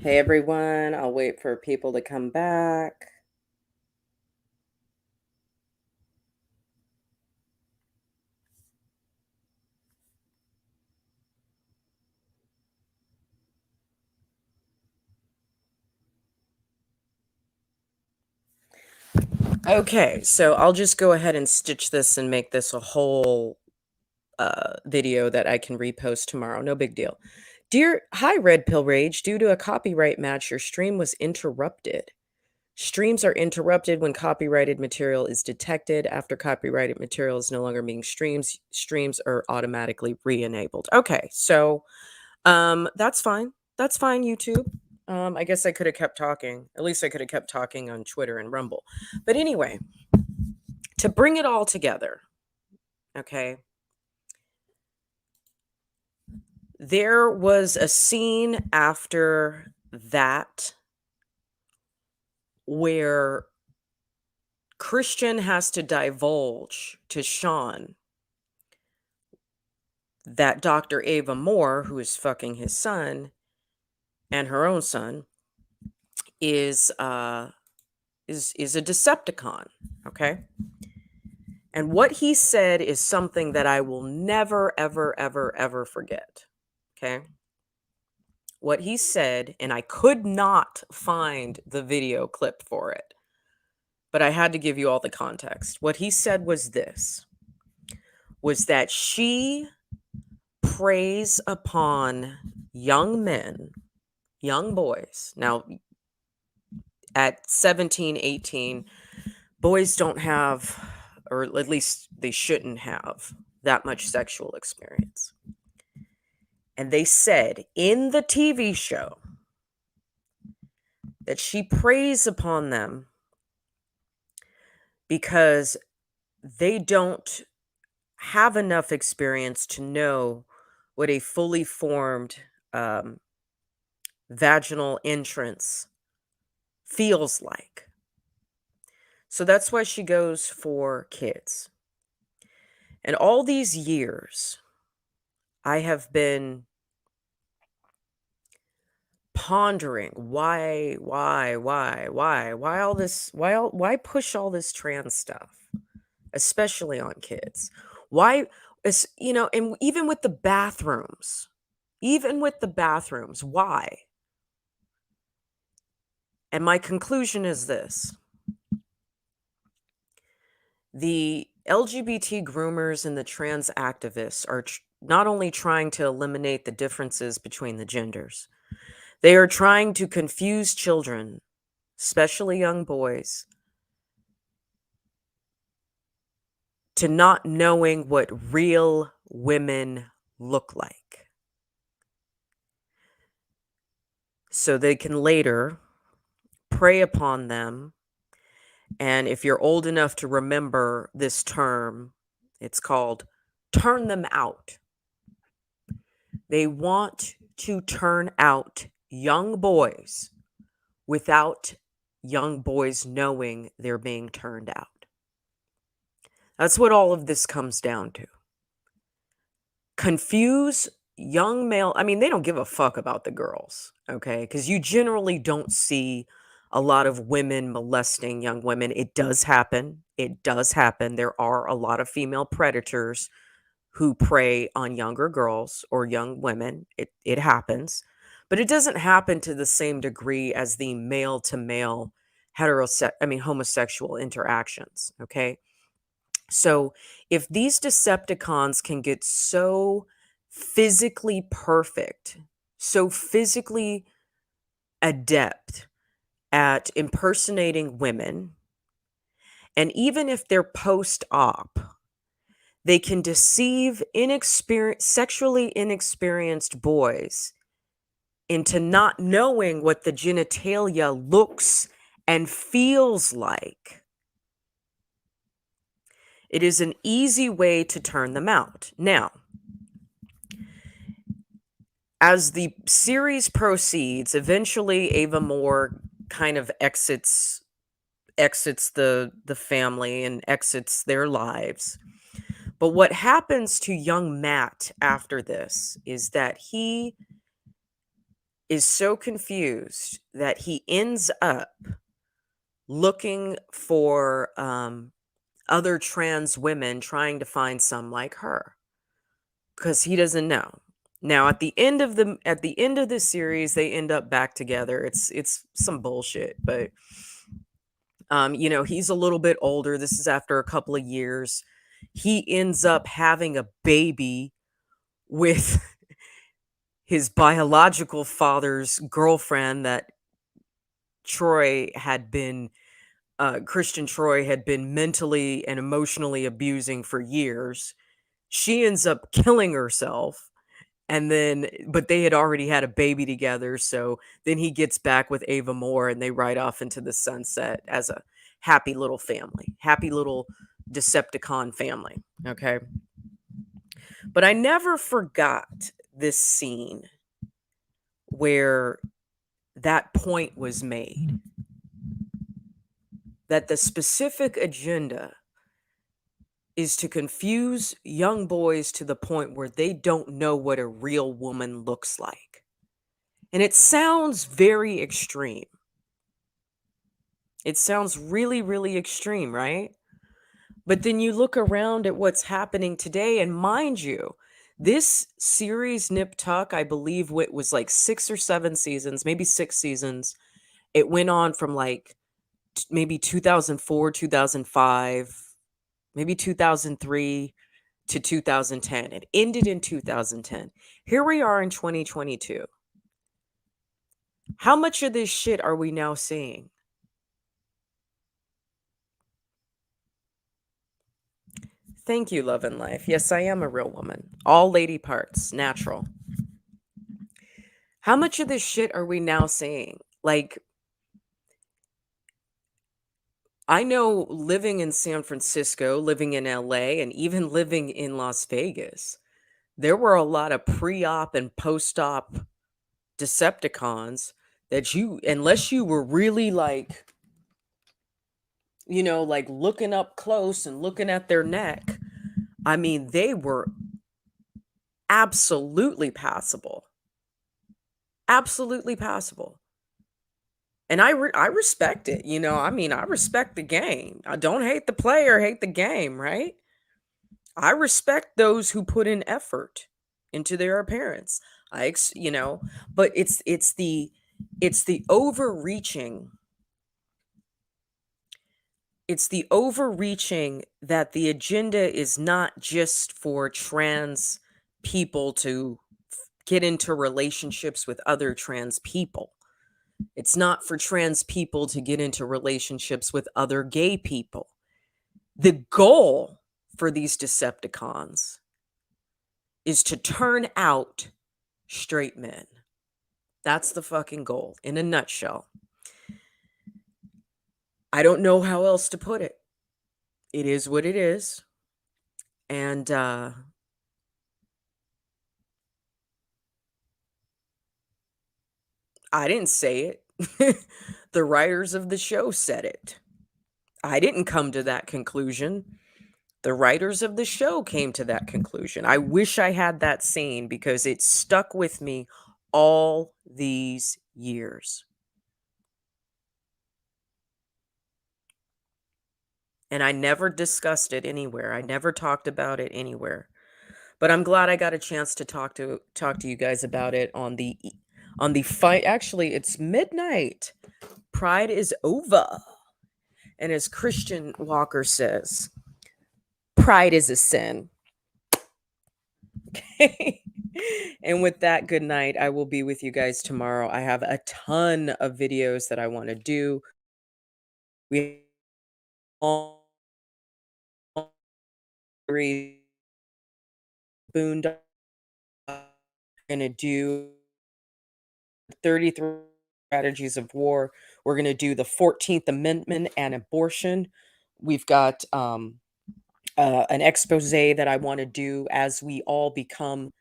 Hey everyone, I'll wait for people to come back. Okay, so I'll just go ahead and stitch this and make this a whole video that I can repost tomorrow. No big deal. Hi, Red Pill Rage. Due to a copyright match, your stream was interrupted. Streams are interrupted when copyrighted material is detected. After copyrighted material is no longer being streams are automatically re-enabled. Okay, so that's fine. That's fine, YouTube. I guess I could have kept talking. At least I could have kept talking on Twitter and Rumble. But anyway, to bring it all together, okay, there was a scene after that where Christian has to divulge to Sean that Dr. Ava Moore, who is fucking his son and her own son, is a Decepticon, okay? And what he said is something that I will never, ever, ever, ever forget, okay? What he said, and I could not find the video clip for it, but I had to give you all the context. What he said was this, was that she preys upon young men, young boys. Now, at 17, 18, boys don't have, or at least they shouldn't have, that much sexual experience. And they said in the TV show that she preys upon them because they don't have enough experience to know what a fully formed vaginal entrance feels like. So that's why she goes for kids. And all these years, I have been pondering why all this, why push all this trans stuff, especially on kids? Why is, and even with the bathrooms, why? And my conclusion is this: the LGBT groomers and the trans activists are not only trying to eliminate the differences between the genders, they are trying to confuse children, especially young boys, to not knowing what real women look like. So they can later prey upon them. And if you're old enough to remember this term, it's called turn them out. They want to turn out young boys without young boys knowing they're being turned out. That's what all of this comes down to. Confuse young male. I mean, they don't give a fuck about the girls, okay? Because you generally don't see a lot of women molesting young women. It does happen. It does happen. There are a lot of female predators who prey on younger girls or young women. It happens. But it doesn't happen to the same degree as the male to male homosexual interactions, okay? So if these Decepticons can get so physically perfect, so physically adept at impersonating women, and even if they're post-op, they can deceive sexually inexperienced boys into not knowing what the genitalia looks and feels like. It is an easy way to turn them out. Now, as the series proceeds, eventually Ava Moore kind of exits the family and exits their lives. But what happens to young Matt after this is that he is so confused that he ends up looking for other trans women trying to find some like her because he doesn't know. Now at the end of this series, they end up back together. It's some bullshit, but he's a little bit older. This is after a couple of years. He ends up having a baby with his biological father's girlfriend that Troy had been Christian Troy had been mentally and emotionally abusing for years. She ends up killing herself. And then, but they had already had a baby together. So then he gets back with Ava Moore and they ride off into the sunset as a happy little family, happy little Decepticon family. Okay. But I never forgot this scene where that point was made that the specific agenda is to confuse young boys to the point where they don't know what a real woman looks like. And it sounds very extreme. It sounds really, really extreme, right? But then you look around at what's happening today, and mind you, this series, Nip Tuck, I believe it was like 6 or 7 seasons, maybe 6 seasons. It went on from like maybe 2004, 2005, maybe 2003 to 2010. It ended in 2010. Here we are in 2022. How much of this shit are we now seeing? Thank you, Love and Life. Yes, I am a real woman. All lady parts, natural. How much of this shit are we now seeing? Like, I know living in San Francisco, living in LA, and even living in Las Vegas, there were a lot of pre-op and post-op Decepticons that unless you were really like, like looking up close and looking at their neck, I mean, they were absolutely passable. Absolutely passable. And I respect it, I mean, I respect the game. I don't hate the player, hate the game, right? I respect those who put in effort into their appearance. But it's the overreaching. It's the overreaching that the agenda is not just for trans people to get into relationships with other trans people. It's not for trans people to get into relationships with other gay people. The goal for these Decepticons is to turn out straight men. That's the fucking goal in a nutshell. I don't know how else to put it. It is what it is. And I didn't say it. The writers of the show said it. I didn't come to that conclusion. The writers of the show came to that conclusion. I wish I had that scene because it stuck with me all these years. And I never discussed it anywhere. I never talked about it anywhere. But I'm glad I got a chance to talk to you guys about it on the fight. Actually, it's midnight. Pride is over. And as Christian Walker says, pride is a sin. Okay. And with that, good night. I will be with you guys tomorrow. I have a ton of videos that I want to do. We all boondoggle going to do 33 strategies of war. We're going to do the 14th Amendment and abortion. We've got an expose that I want to do as we all become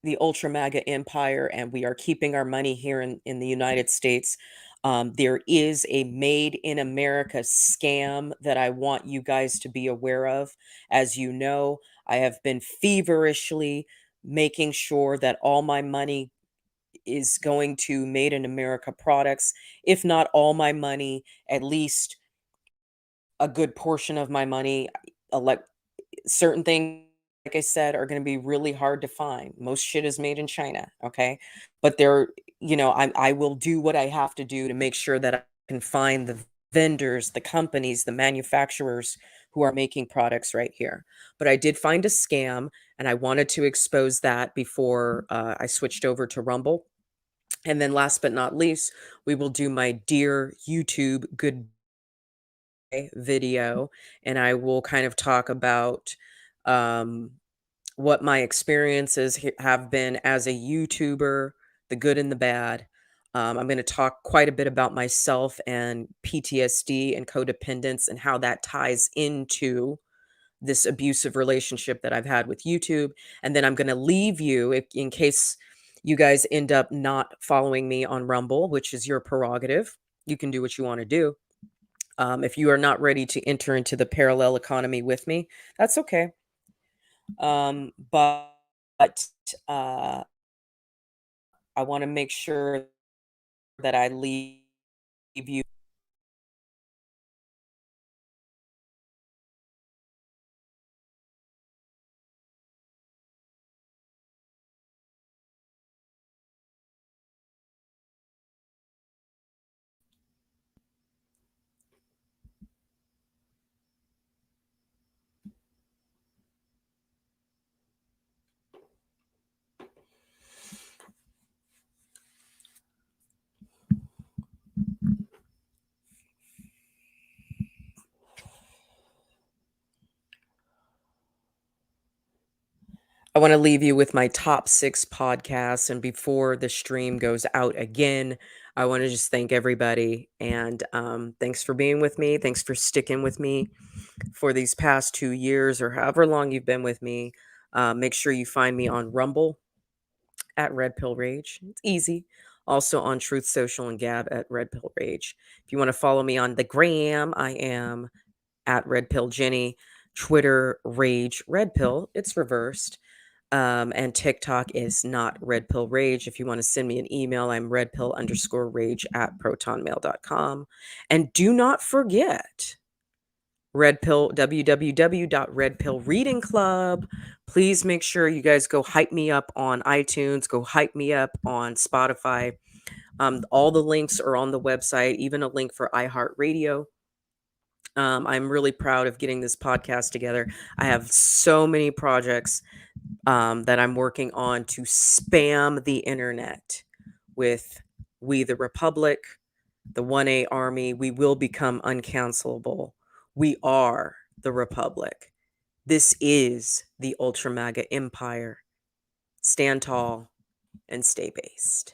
the ultra MAGA empire and we are keeping our money here in the United States. There is a made in America scam that I want you guys to be aware of. As you know, I have been feverishly making sure that all my money is going to Made in America products. If not all my money, at least a good portion of my money. Elect Certain things, like I said, are gonna be really hard to find. Most shit is made in China, okay? But I will do what I have to do to make sure that I can find the vendors, the companies, the manufacturers who are making products right here. But I did find a scam, and I wanted to expose that before, I switched over to Rumble. And then last but not least, we will do my Dear YouTube Goodbye video, and I will kind of talk about, um what my experiences have been as a YouTuber, the good and the bad. I'm going to talk quite a bit about myself and PTSD and codependence and how that ties into this abusive relationship that I've had with YouTube. And then I'm going to leave you, in case you guys end up not following me on Rumble, which is your prerogative. You can do what you want to do. If you are not ready to enter into the parallel economy with me, that's okay. But uh, I want to make sure that I leave you. I want to leave you with my top 6 podcasts. And before the stream goes out again, I want to just thank everybody. And thanks for being with me. Thanks for sticking with me for these past 2 years or however long you've been with me. Make sure you find me on Rumble at Red Pill Rage. It's easy. Also on Truth Social and Gab at Red Pill Rage. If you want to follow me on the gram, I am at Red Pill Jenny. Twitter Rage Red Pill. It's reversed. And TikTok is not Red Pill Rage. If you want to send me an email, I'm redpill_rage at protonmail.com. And do not forget Red Pill, www.redpillreading club. Please make sure you guys go hype me up on iTunes, go hype me up on Spotify. All the links are on the website, even a link for iHeartRadio. I'm really proud of getting this podcast together. I have so many projects that I'm working on to spam the internet with We the Republic, the 1A Army. We will become uncancelable. We are the Republic. This is the Ultra Maga Empire. Stand tall and stay based.